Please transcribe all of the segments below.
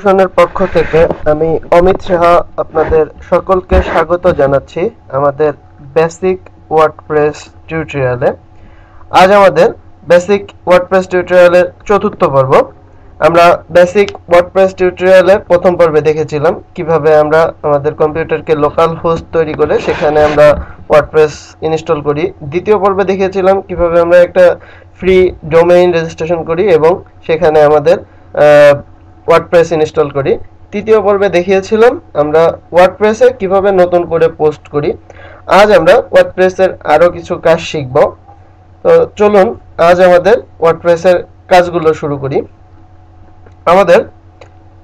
সলিউশনের পক্ষ থেকে আমি অমিত সাহা আপনাদের সকলকে স্বাগত জানাচ্ছি আমাদের বেসিক ওয়ার্ডপ্রেস টিউটোরিয়ালে। আজ আমাদের বেসিক ওয়ার্ডপ্রেস টিউটোরিয়ালের চতুর্থ পর্ব। আমরা বেসিক ওয়ার্ডপ্রেস টিউটোরিয়ালে প্রথম পর্বে দেখেছিলাম কিভাবে আমরা আমাদের কম্পিউটারকে লোকাল হোস্ট তৈরি করে সেখানে আমরা ওয়ার্ডপ্রেস ইনস্টল করি। দ্বিতীয় পর্বে দেখেছিলাম কিভাবে আমরা একটা ফ্রি ডোমেইন রেজিস্ট্রেশন করি এবং সেখানে আমাদের ওয়ার্ডপ্রেস ইনস্টল করি। তৃতীয় পর্বে দেখিয়েছিলাম আমরা ওয়ার্ডপ্রেসে কিভাবে নতুন করে পোস্ট করি। আজ আমরা ওয়ার্ডপ্রেসের আরো কিছু কাজ শিখব। তো চলুন আজ আমাদের ওয়ার্ডপ্রেসের কাজগুলো শুরু করি। আমাদের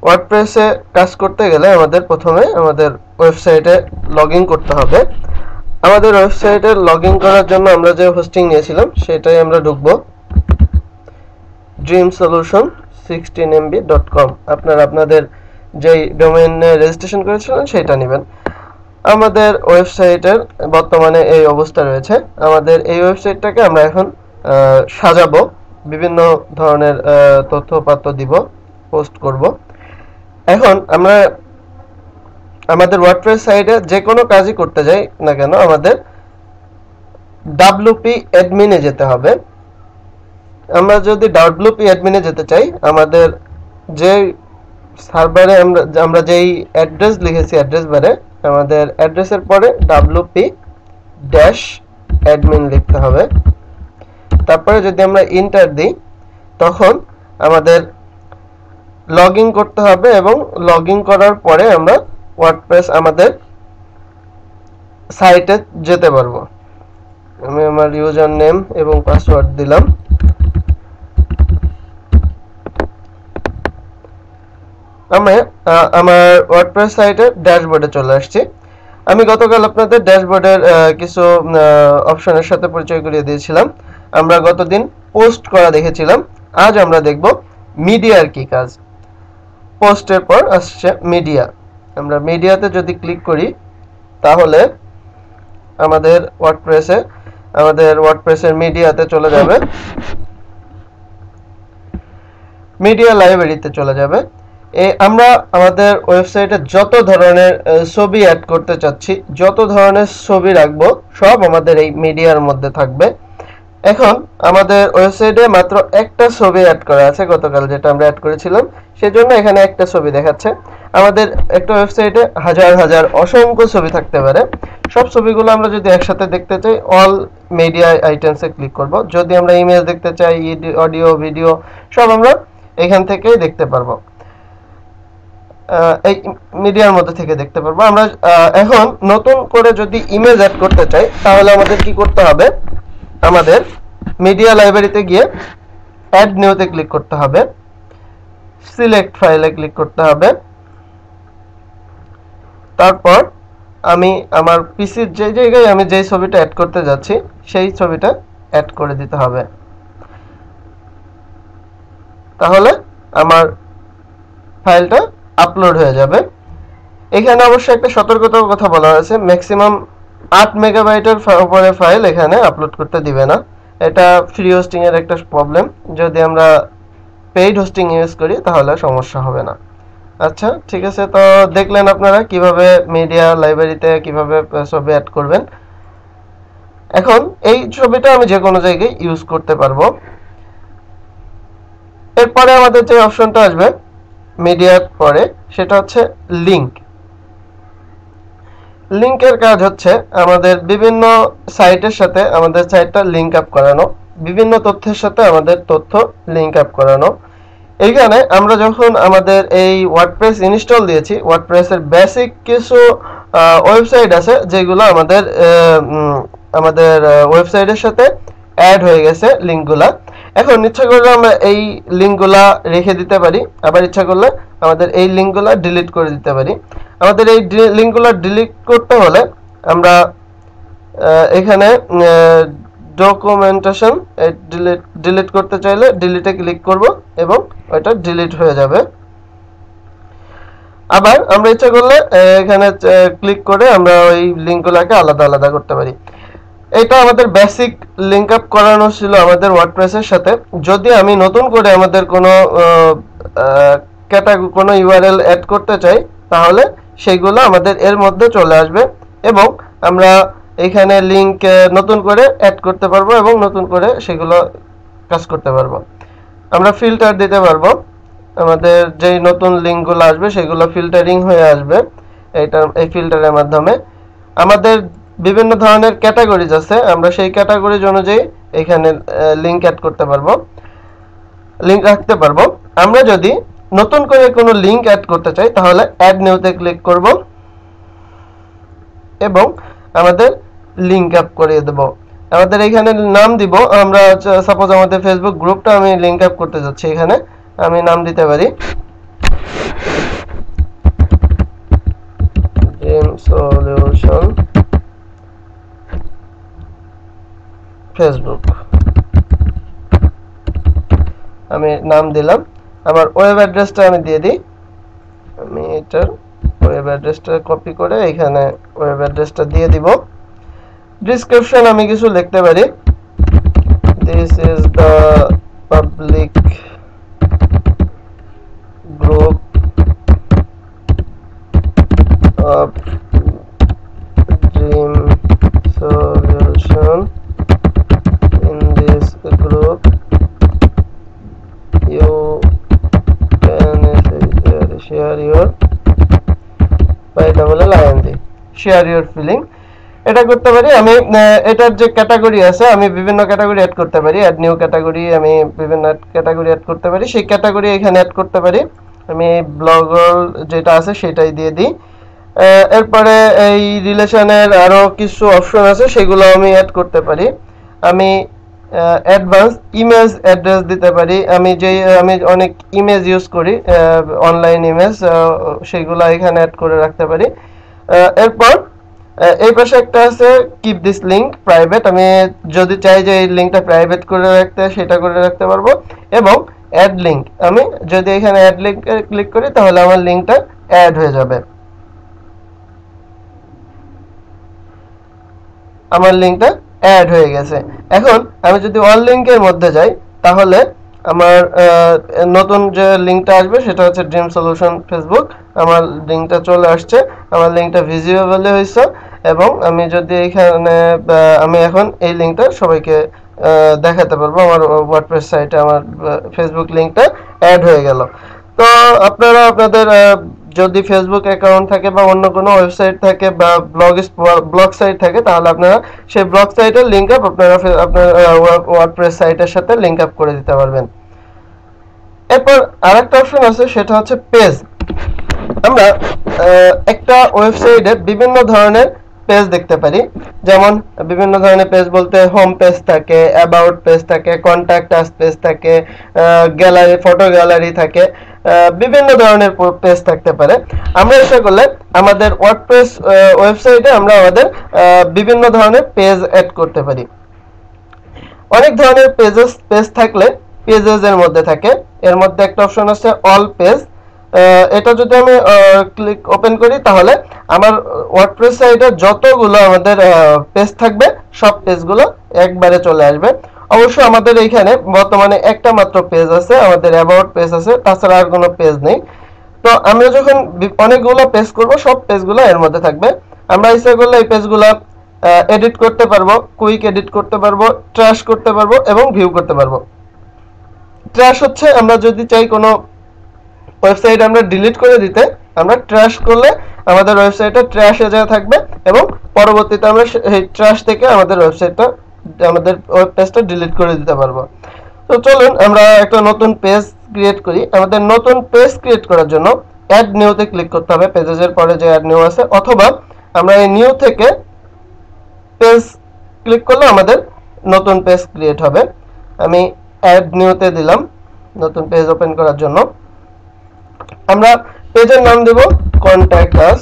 ওয়ার্ডপ্রেসে কাজ করতে গেলে আমাদের প্রথমে আমাদের ওয়েবসাইটে লগইন করতে হবে। আমাদের ওয়েবসাইটে লগইন করার জন্য আমরা যে হোস্টিং নিয়েছিলাম সেটাই আমরা ঢুকবো, dreamsolution16mb.com। আপনারা আপনাদের যেই ডোমেইনে রেজিস্ট্রেশন করেছিলেন সেটা নেবেন। আমাদের ওয়েবসাইটের বর্তমানে এই অবস্থা রয়েছে। আমাদের এই ওয়েবসাইটটাকে আমরা এখন সাজাবো, বিভিন্ন ধরনের তথ্যপাত্র দিব, পোস্ট করব। এখন আমরা আমাদের ওয়ার্ডপ্রেস সাইটে যে কোনো কাজই করতে যাই না কেন আমাদের WP অ্যাডমিনে যেতে হবে। আমরা যদি WP অ্যাডমিনে যেতে চাই, আমাদের যে সার্ভারে আমরা যেই অ্যাড্রেস লিখেছি অ্যাড্রেস বারে আমাদের অ্যাড্রেসের পরে WP-admin লিখতে হবে। তারপরে যদি আমরা এন্টার দিই তখন আমাদের লগইন করতে হবে এবং লগইন করার পরে আমরা ওয়ার্ডপ্রেস আমাদের সাইটে যেতে পারবো। আমি আমার ইউজার নেম এবং পাসওয়ার্ড দিলাম। আমি আমার ওয়ার্ডপ্রেস সাইটের ড্যাশবোর্ডে চলে আসছি। আমি গতকাল আপনাদের ড্যাশবোর্ডের কিছু অপশনের সাথে পরিচয় করিয়ে দিয়েছিলাম। আমরা গতদিন পোস্ট করা দেখেছিলাম। আজ আমরা দেখব মিডিয়ার কি কাজ। পোস্টের পর আসছে মিডিয়া। আমরা মিডিয়াতে যদি ক্লিক করি তাহলে আমাদের ওয়ার্ডপ্রেসের মিডিয়াতে চলে যাবে, মিডিয়া লাইব্রেরিতে চলে যাবে। আমরা আমাদের ওয়েবসাইটে যত ধরনের ছবি অ্যাড করতে চাচ্ছি, যত ধরনের ছবি রাখবো সব আমাদের এই মিডিয়ার মধ্যে থাকবে। এখন আমাদের ওয়েবসাইটে মাত্র একটা ছবি অ্যাড করা আছে, গতকাল যেটা আমরা অ্যাড করেছিলাম, সেজন্য এখানে একটা ছবি দেখাচ্ছে। আমাদের একটা ওয়েবসাইটে হাজার হাজার অসংখ্য ছবি থাকতে পারে। সব ছবিগুলো আমরা যদি একসাথে দেখতে চাই অল মিডিয়া আইটেমসে ক্লিক করব। যদি আমরা ইমেজ দেখতে চাই, অডিও, ভিডিও সব আমরা এখান থেকেই দেখতে পারবো, এই মিডিয়ার মধ্যে থেকে দেখতে পারবো। আমরা এখন নতুন করে যদি ইমেজ অ্যাড করতে চাই তাহলে আমাদের কি করতে হবে, আমাদের মিডিয়া লাইব্রেরিতে গিয়ে অ্যাড নিউতে ক্লিক করতে হবে, সিলেক্ট ফাইলে ক্লিক করতে হবে। তারপর আমি আমার পিসির যে জায়গায় আমি যেই ছবিটা অ্যাড করতে যাচ্ছি সেই ছবিটা অ্যাড করে দিতে হবে। তাহলে আমার ফাইলটা আপলোড হয়ে যাবে। এখানে অবশ্যই একটা সতর্কতার কথা বলা হয়েছে, ম্যাক্সিমাম 8 মেগাবাইটের উপরে ফাইল এখানে আপলোড করতে দিবে না। এটা ফ্রি হোস্টিং এর একটা প্রবলেম। যদি আমরা পেইড হোস্টিং ইউজ করি তাহলে সমস্যা হবে না। আচ্ছা, ঠিক আছে। তো দেখলেন আপনারা কিভাবে মিডিয়া লাইব্রেরিতে কিভাবে ছবি অ্যাড করবেন। এখন এই ছবিটা আমি যে কোনো জায়গায় ইউজ করতে পারবো। এরপরে আমাদের যে অপশনটা আসবে মিডিয়ার পরে সেটা হচ্ছে লিংক। লিংকের কাজ হচ্ছে আমাদের বিভিন্ন সাইটের সাথে আমাদের সাইটটা লিংক আপ করানো, বিভিন্ন তথ্যের সাথে আমাদের তথ্য লিংক আপ করানো। এইখানে আমরা যখন আমাদের এই ওয়ার্ডপ্রেস ইনস্টল দিয়েছি, ওয়ার্ডপ্রেসের বেসিক কিছু ওয়েবসাইট আছে যেগুলো আমাদের ওয়েবসাইটের সাথে অ্যাড হয়ে গেছে লিংকগুলা। এখন ইচ্ছা করলে আমরা এই লিংকগুলা রেখে দিতে পারি, আবার ইচ্ছা করলে আমাদের এই লিংকগুলা ডিলিট করে দিতে পারি। আমাদের এই লিংকগুলা ডিলিট করতে হলে আমরা এখানে ডকুমেন্টেশন ডিলিট করতে চাইলে ডিলিটে ক্লিক করব এবং ওইটা ডিলিট হয়ে যাবে। আবার আমরা ইচ্ছা করলে এখানে ক্লিক করে আমরা ওই লিংকগুলোকে আলাদা আলাদা করতে পারি। এটা আমাদের বেসিক লিংক আপ করানো ছিল আমাদের ওয়ার্ডপ্রেসের সাথে। যদি আমি নতুন করে আমাদের কোনো কোনো ইউআরএল অ্যাড করতে চাই তাহলে সেগুলো আমাদের এর মধ্যে চলে আসবে এবং আমরা এখানে লিংক নতুন করে অ্যাড করতে পারবো এবং নতুন করে সেগুলো কাজ করতে পারবো। আমরা ফিল্টার দিতে পারবো, আমাদের যেই নতুন লিঙ্কগুলো আসবে সেগুলো ফিল্টারিং হয়ে আসবে এই ফিল্টারের মাধ্যমে। আমাদের বিভিন্ন ধরনের ক্যাটাগরিজ আছে, আমরা সেই ক্যাটাগরিজ অনুযায়ী এখানে লিংক অ্যাড করতে পারবো, লিংক রাখতে পারবো। আমরা যদি নতুন করে কোনো লিংক অ্যাড করতে চাই তাহলে অ্যাড নিউতে ক্লিক করব এবং আমাদের লিংক আপ করিয়ে দেব। আমাদের এখানে নাম দিব, আমরা সাপোজ আমাদের ফেসবুক গ্রুপটা আমি লিংক আপ করতে যাচ্ছি, এখানে আমি নাম দিতে পারি ড্রিম সলিউশন ফেসবুক, আমি নাম দিলাম। আমার ওয়েব অ্যাড্রেসটা আমি দিয়ে দিই, আমি এটার ওয়েব অ্যাড্রেসটা কপি করে এখানে ওয়েব অ্যাড্রেসটা দিয়ে দিব। ডেসক্রিপশন আমি কিছু লিখতে পারি, this is the public group of dream solution, in this group you can share your share your feeling, এটা করতে পারি। আমি এটার যে ক্যাটাগরি আছে আমি বিভিন্ন ক্যাটাগরি অ্যাড করতে পারি, অ্যাড নিউ ক্যাটাগরি, আমি বিভিন্ন ক্যাটাগরি অ্যাড করতে পারি, সেই ক্যাটাগরি এখানে অ্যাড করতে পারি। আমি ব্লগার যেটা আছে সেটাই দিয়ে দিই। এরপরে এই রিলেশনের আরো কিছু অপশন আছে সেগুলো আমি অ্যাড করতে পারি। আমি অ্যাডভান্স ইমেজ অ্যাড্রেস দিতে পারি, আমি অনেক ইমেজ ইউজ করি, অনলাইন ইমেজ, সেগুলো এখানে অ্যাড করে রাখতে পারি। এরপর এই পাশে একটা আছে কিপ দিস লিংক প্রাইভেট, আমি যদি চাই যে এই লিংকটা প্রাইভেট করে রাখতে সেটা করে রাখতে পারবো। এবং অ্যাড লিংক, আমি যদি এখানে অ্যাড লিংকে ক্লিক করি তাহলে আমার লিংকটা অ্যাড হয়ে যাবে, আমার লিংকটা অ্যাড হয়ে গেছে। এখন আমি যদি অল লিংকের মধ্যে যাই তাহলে আমার নতুন যে লিংকটা আসবে সেটা হচ্ছে ড্রিম সলিউশন ফেসবুক, আমার লিংকটা চলে আসছে, আমার লিংকটা ভিজিবল হয়েছে। এবং আমি যদি এখানে আমি এখন এই লিংকটা সবাইকে দেখাতে পারবো, আমার ওয়ার্ডপ্রেস সাইটে আমার ফেসবুক লিংকটা অ্যাড হয়ে গেল। তো আপনারা আপনাদের যদি ফেসবুক অ্যাকাউন্ট থাকে বা অন্য কোনো ওয়েবসাইট থাকে বা ব্লগ সাইট থাকে তাহলে আপনারা সেই ব্লগ সাইটের লিংক আপ আপনার ওয়ার্ডপ্রেস সাইটের সাথে লিংক আপ করে দিতে পারবেন। এরপর আরেকটা অপশন আছে সেটা হচ্ছে পেজ। আমরা একটা ওয়েবসাইটে বিভিন্ন ধরনের পেজ দেখতে পারি, যেমন বিভিন্ন ধরনের পেজ বলতে হোম পেজ থাকে, অ্যাবাউট পেজ থাকে, কন্ট্যাক্ট আস পেজ থাকে, গ্যালারি, ফটো গ্যালারি থাকে, বিভিন্ন ধরনের পেজ থাকতে পারে। আমরা ইচ্ছা করলে আমাদের ওয়ার্ডপ্রেস ওয়েবসাইটে আমরা আমাদের বিভিন্ন ধরনের পেজ অ্যাড করতে পারি। অনেক ধরনের পেজ থাকলে পেজেস এর মধ্যে থাকে, এর মধ্যে একটা অপশন আছে অল পেজ, এটা যদি আমি ক্লিক ওপেন করি তাহলে আমার ওয়ার্ডপ্রেস সাইটে যতগুলো আমাদের পেজ থাকবে সব পেজগুলো একবারে চলে আসবে। অবশ্য আমাদের এইখানে বর্তমানে একটা মাত্র পেজ আছে, আমাদের অ্যাবাউট পেজ আছে, তাছাড়া আর কোনো পেজ নেই। তো আমরা যখন অনেকগুলো পেজ করব সব পেজগুলো এর মধ্যে থাকবে। আমরা ইচ্ছা করলে এই পেজগুলো এডিট করতে পারবো, কুইক এডিট করতে পারবো, ট্র্যাশ করতে পারবো এবং ভিউ করতে পারবো। ট্র্যাশ হচ্ছে আমরা যদি চাই কোনো ওয়েবসাইট আমরা ডিলিট করে দিতে, আমরা ট্র্যাশ করলে আমাদের ওয়েবসাইটটা ট্র্যাশে যা থাকবে এবং পরবর্তীতে আমরা সেই ট্র্যাশ থেকে আমাদের ওয়েবসাইটটা, আমাদের ওয়েব পেজটা ডিলিট করে দিতে পারবো। তো চলুন আমরা একটা নতুন পেজ ক্রিয়েট করি। আমাদের নতুন পেজ ক্রিয়েট করার জন্য অ্যাড নিউতে ক্লিক করতে হবে, পেজের পরে যে অ্যাড নিউ আছে, অথবা আমরা এই নিউ থেকে পেজ ক্লিক করলে আমাদের নতুন পেজ ক্রিয়েট হবে। আমি অ্যাড নিউতে দিলাম নতুন পেজ ওপেন করার জন্য। আমরা পেজের নাম দেব কন্ট্যাক্ট আস,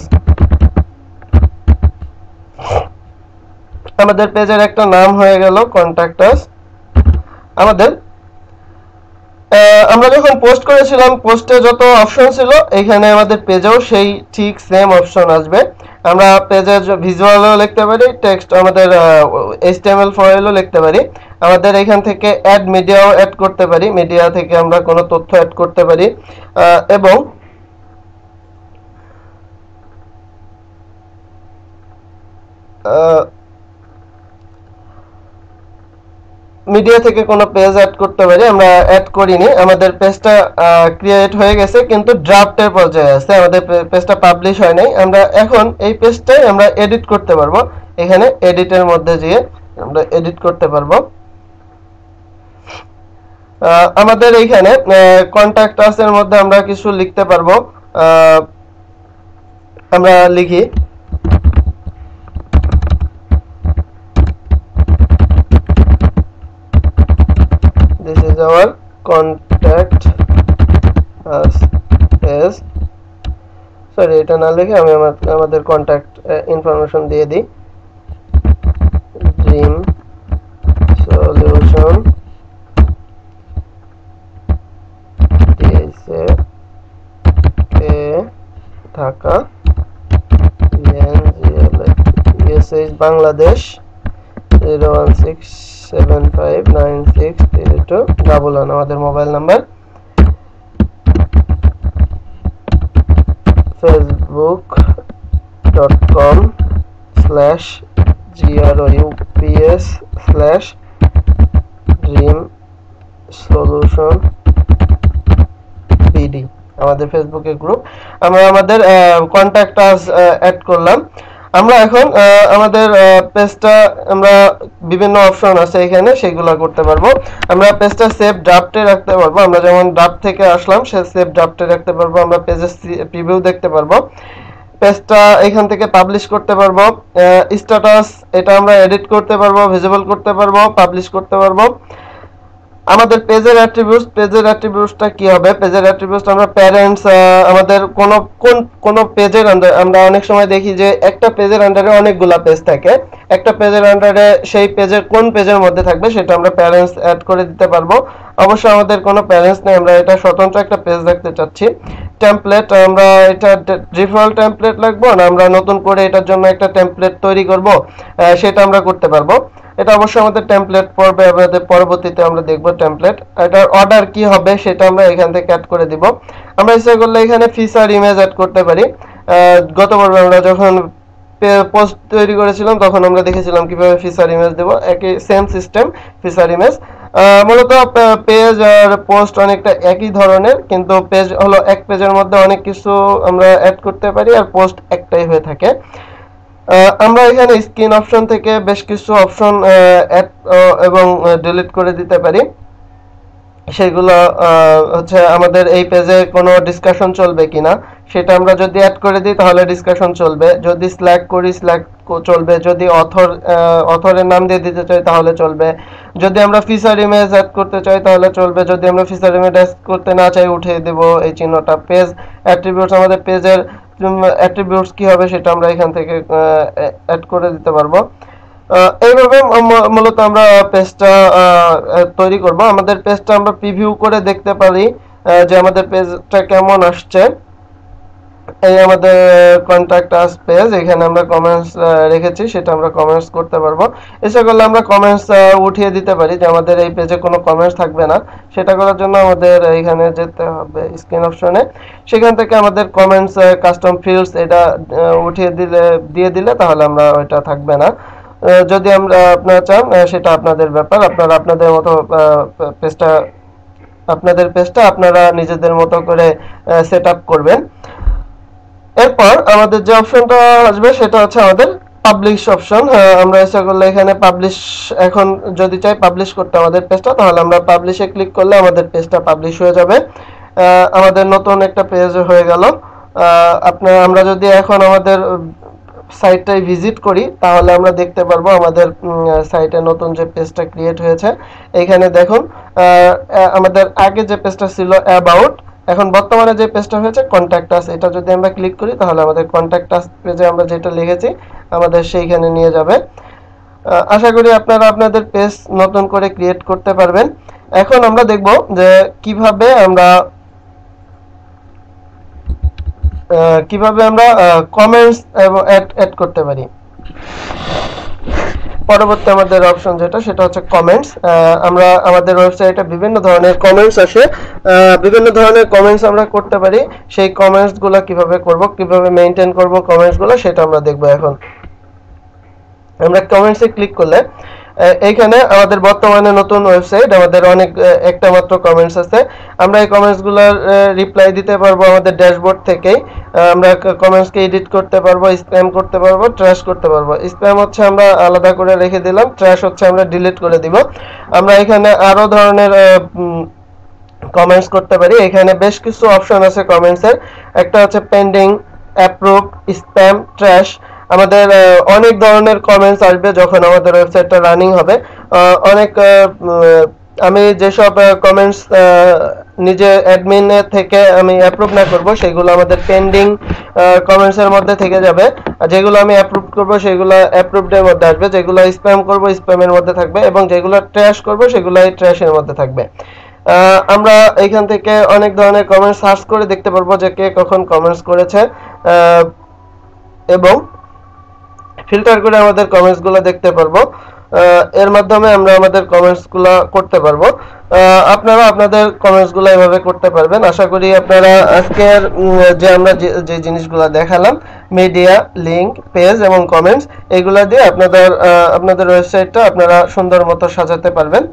আমাদের পেজের একটা নাম হয়ে গেল কন্ট্যাক্ট আস। আমাদের আমরা যখন পোস্ট করেছিলাম পোস্টে যত অপশন ছিল এখানে আমাদের পেজেও সেই ঠিক সেম অপশন আসবে। আমরা পেজের ভিজুয়ালও লিখতে পারি, টেক্সট আমাদের HTML ফাইলও লিখতে পারি। আমাদের এখান থেকে অ্যাড মিডিয়াও অ্যাড করতে পারি, মিডিয়া থেকে আমরা কোনো তথ্য অ্যাড করতে পারি এবং মিডিয়া থেকে কোনো পেজ অ্যাড করতে পারি। আমরা অ্যাড করিনি, আমাদের পেজটা ক্রিয়েট হয়ে গেছে কিন্তু ড্রাফটের পর্যায়ে আছে, আমাদের পেজটা পাবলিশ হয় নাই। আমরা এখন এই পেজটাই আমরা এডিট করতে পারবো, এখানে এডিটের মধ্যে গিয়ে আমরা এডিট করতে পারবো। আমাদের এইখানে কন্টাক্ট আস এর মধ্যে আমরা কিছু লিখতে পারবো। আমরা লিখি this is our contact us page, sorry এটা না লিখে আমি আমাদের কন্টাক্ট ইনফরমেশন দিয়ে দিই, dream solution Dhaka USA Bangladesh 01675963211 আমাদের mobile number. facebook.com/groups/dream solution bd আমাদের ফেসবুকের গ্রুপ। আমরা আমাদের কন্টাক্ট আস অ্যাড করলাম। আমরা এখন আমাদের পেজটা আমরা বিভিন্ন অপশন আছে এখানে সেগুলো করতে পারবো। আমরা পেজটা সেভ ড্রাফটে রাখতে পারবো, আমরা যেমন ড্রাফট থেকে আসলাম সে সেভ ড্রাফটে রাখতে পারবো। আমরা পেজের প্রিভিউ দেখতে পারবো, পেজটা এখান থেকে পাবলিশ করতে পারবো। স্ট্যাটাস এটা আমরা এডিট করতে পারবো, ভিজিবল করতে পারবো, পাবলিশ করতে পারবো। আমাদের পেজের অ্যাট্রিবিউটসটা কি হবে? পেজের অ্যাট্রিবিউটস আমরা প্যারেন্টস, আমাদের কোন পেজের আমরা অনেক সময় দেখি যে একটা পেজের আন্ডারে অনেকগুলা পেজ থাকে, একটা পেজের আন্ডারে সেই পেজের কোন পেজের মধ্যে থাকবে সেটা আমরা প্যারেন্টস অ্যাড করে দিতে পারবো। অবশ্য আমাদের কোনো প্যারেন্টস নেই, আমরা এটা স্বতন্ত্র একটা পেজ রাখতে চাচ্ছি। টেমপ্লেট, আমরা এটা ডিফল্ট টেমপ্লেট লাগবে না আমরা নতুন করে এটার জন্য একটা টেমপ্লেট তৈরি করব, সেটা আমরা করতে পারবো। এটা অবশ্যই আমাদের টেমপ্লেট পড়বে, আমাদের পরবর্তীতে আমরা দেখব টেমপ্লেট। এটার অর্ডার কি হবে সেটা আমরা এখান থেকে অ্যাড করে দিব। আমরা ইচ্ছা করলে এখানে ফিচার ইমেজ অ্যাড করতে পারি। গত পর্বে আমরা যখন পোস্ট তৈরি করেছিলাম তখন আমরা দেখেছিলাম কিভাবে ফিচার ইমেজ দেব, একই সেম সিস্টেম ফিচার ইমেজ। মূলত পেজ আর পোস্ট অনেকটা একই ধরনের, কিন্তু পেজ হলো এক পেজের মধ্যে অনেক কিছু আমরা অ্যাড করতে পারি আর পোস্ট একটাই হয়ে থাকে। আমরা এখানে স্ক্রিন অপশন থেকে বেশ কিছু অপশন অ্যাড এবং ডিলিট করে দিতে পারি। সেগুলো হচ্ছে আমাদের এই পেজে কোনো ডিসকাশন চলবে কিনা সেটা আমরা যদি অ্যাড করে দিই তাহলে ডিসকাশন চলবে, যদি স্ল্যাগ করি স্ল্যাগ চলবে, যদি অথরের নাম দিয়ে দিতে চাই তাহলে চলবে, যদি আমরা ফিচার ইমেজ অ্যাড করতে চাই তাহলে চলবে, যদি আমরা ফিচার ইমেজ অ্যাড করতে না চাই উঠিয়ে দেব এই চিহ্নটা। পেজ অ্যাট্রিবিউটস, আমাদের পেজের অ্যাট্রিবিউটস কি হবে সেটা আমরা এখান থেকে অ্যাড করে দিতে পারবো। এইভাবে মূলত আমরা পেজটা তৈরি করব। আমাদের পেজটা আমরা প্রিভিউ করে দেখতে পারি যে আমাদের পেজটা কেমন আসছে। এই আমাদের কন্টাক্ট আস পেজ, এখানে আমরা কমেন্টস রেখেছি সেটা আমরা কমেন্টস করতে পারবো। এসে করলে আমরা কমেন্টস উঠিয়ে দিতে পারি যে আমাদের এই পেজে কোনো কমেন্টস থাকবে না। সেটা করার জন্য আমাদের এখানে যেতে হবে স্ক্রিন অপশনে, সেখান থেকে আমাদের কমেন্টস কাস্টম ফিল্ডস এটা উঠিয়ে দিয়ে দিলে তাহলে আমরা ওইটা থাকবে না। যদি আমরা আপনারা চান সেটা আপনাদের ব্যাপার, আপনারা আপনাদের মতো পেজটা আপনারা নিজেদের মতো করে সেট আপ করবেন। এরপর আমাদের যে অপশনটা আসবে সেটা হচ্ছে আমাদের পাবলিশ অপশন। আমরা ইচ্ছা করলে এখানে পাবলিশ, এখন যদি চাই পাবলিশ করতে আমাদের পেজটা তাহলে আমরা পাবলিশে ক্লিক করলে আমাদের পেজটা পাবলিশ হয়ে যাবে, আমাদের নতুন একটা পেজ হয়ে গেল। আমরা যদি এখন আমাদের সাইটটাই ভিজিট করি তাহলে আমরা দেখতে পারবো আমাদের সাইটে নতুন যে পেজটা ক্রিয়েট হয়েছে। এইখানে দেখুন আমাদের আগে যে পেজটা ছিল অ্যাবাউট, এখন বর্তমানে যে পেজটা হয়েছে কন্ট্যাক্ট আস, এটা যদি আমরা ক্লিক করি তাহলে আমাদের কন্ট্যাক্ট আস পেজে আমরা যেটা লিখেছি আমাদের সেইখানে নিয়ে যাবে। আশা করি আপনারা আপনাদের পেজ নতুন করে ক্রিয়েট করতে পারবেন। এখন আমরা দেখব যে কিভাবে আমরা কমেন্টস এবং অ্যাড করতে পারি। পরবর্তী আমাদের অপশন যেটা সেটা হচ্ছে কমেন্টস। আমরা আমাদের ওয়েবসাইটে বিভিন্ন ধরনের কমেন্টস আসে, বিভিন্ন ধরনের কমেন্টস আমরা করতে পারি। সেই কমেন্টসগুলো কিভাবে করব, কিভাবে মেইনটেইন করব কমেন্টসগুলো, সেটা আমরা দেখব এখন। আমরা কমেন্টসে ক্লিক করলে এইখানে আমাদের বর্তমানে নতুন ওয়েবসাইট, আমাদের অনেক একটা মাত্র কমেন্টস আছে। আমরা এই কমেন্টসগুলোর রিপ্লাই দিতে পারবো আমাদের ড্যাশবোর্ড থেকেই। আমরা কমেন্টসকে এডিট করতে পারবো, স্প্যাম করতে পারবো, ট্র্যাশ করতে পারবো। স্প্যাম হচ্ছে আমরা আলাদা করে রেখে দিলাম, ট্র্যাশ হচ্ছে আমরা ডিলিট করে দিব। আমরা এখানে আরো ধরনের কমেন্টস করতে পারি। এখানে বেশ কিছু অপশন আছে কমেন্টসের। একটা হচ্ছে পেন্ডিং, অ্যাপ্রুভ, স্প্যাম, ট্র্যাশ। আমাদের অনেক ধরনের কমেন্টস আসবে যখন আমাদের ওয়েবসাইটটা রানিং হবে। অনেক আমি যেসব কমেন্টস নিজে অ্যাডমিনের থেকে আমি অ্যাপ্রুভ না করব সেগুলো আমাদের পেন্ডিং কমেন্টসের মধ্যে থেকে যাবে। আর যেগুলো আমি অ্যাপ্রুভ করব সেগুলো অ্যাপ্রুভডের মধ্যে আসবে, যেগুলো স্প্যাম করব স্প্যামের মধ্যে থাকবে, এবং যেগুলো ট্র্যাশ করব সেগুলো ট্র্যাশের মধ্যে থাকবে। আমরা এখান থেকে অনেক ধরনের কমেন্টস সার্চ করে দেখতে পারবো যে কে কখন কমেন্টস করেছে, এবং ফিল্টার করে আমাদের কমেন্টসগুলো দেখতে পারবো। এর মাধ্যমে আমরা আমাদের কমেন্টসগুলো করতে পারবো। আপনারা আপনাদের কমেন্টসগুলো এভাবে করতে পারবেন। আশা করি আপনারা আজকের যে আমরা যে জিনিসগুলো দেখালাম, মিডিয়া, লিংক, পেজ এবং কমেন্টস, এগুলা দিয়ে আপনাদের ওয়েবসাইটটা আপনারা সুন্দর মতো সাজাতে পারবেন।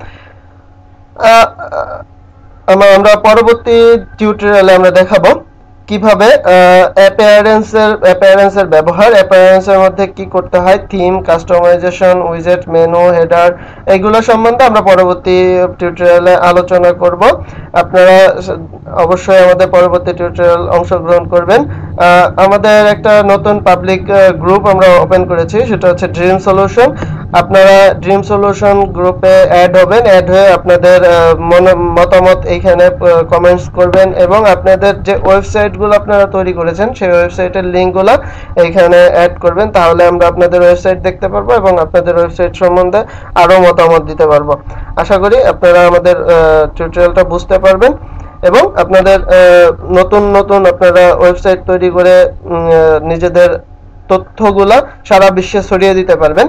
আমরা পরবর্তী টিউটোরিয়ালে আমরা দেখাবো কিভাবে অ্যাপিয়ারেন্সের ব্যবহার, অ্যাপিয়ারেন্সের মধ্যে কি করতে হয়, থিম, কাস্টমাইজেশন, উইজেট, মেনু, হেডার, এগুলো সম্বন্ধে আমরা পরবর্তী টিউটোরিয়ালে আলোচনা করব। আপনারা অবশ্যই আমাদের পরবর্তী টিউটোরিয়াল অংশগ্রহণ করবেন। আমাদের একটা নতুন পাবলিক গ্রুপ আমরা ওপেন করেছি, সেটা হচ্ছে ড্রিম সলিউশন। আপনারা ড্রিম সলিউশন গ্রুপে অ্যাড হবেন, অ্যাড হয়ে আপনাদের মতামত এইখানে কমেন্টস করবেন, এবং আপনাদের যে ওয়েবসাইটগুলো আপনারা তৈরি করেছেন সেই ওয়েবসাইটের লিঙ্কগুলো এইখানে অ্যাড করবেন। তাহলে আমরা আপনাদের ওয়েবসাইট দেখতে পারবো এবং আপনাদের ওয়েবসাইট সম্বন্ধে আরও মতামত দিতে পারবো। আশা করি আপনারা আমাদের টিউটোরিয়ালটা বুঝতে পারবেন এবং আপনাদের নতুন আপনারা ওয়েবসাইট তৈরি করে নিজেদের তথ্যগুলা সারা বিশ্বে ছড়িয়ে দিতে পারবেন।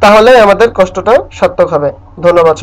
তাহলে আমাদের কষ্টটা সার্থক হবে। ধন্যবাদ।